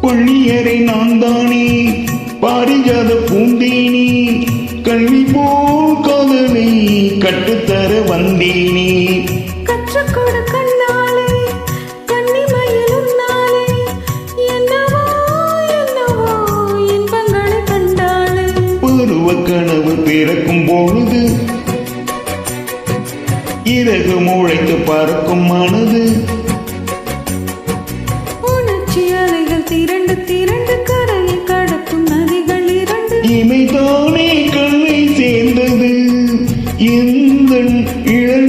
பள்ளியறை நான் தானே பாரிஜாத பூந்தேனே கல்வி போல் காதலை கட்டுத்தர வந்தேனே கற்றுக்கொடு கண்ணாலே கன்னிமயிலும் நாளே என்னவோ என்னவோ இன்பங்களை கண்டாளே பருவ கனவு பிறக்கும் பொழுது இறகு முளைத்து பறக்கும் மனது உணர்ச்சி அலைகள் திரண்டு திரண்டு கரையை கடக்கும் நதிகள் இரண்டு இமைதானே கல்லை சேர்ந்தது எந்த இழல்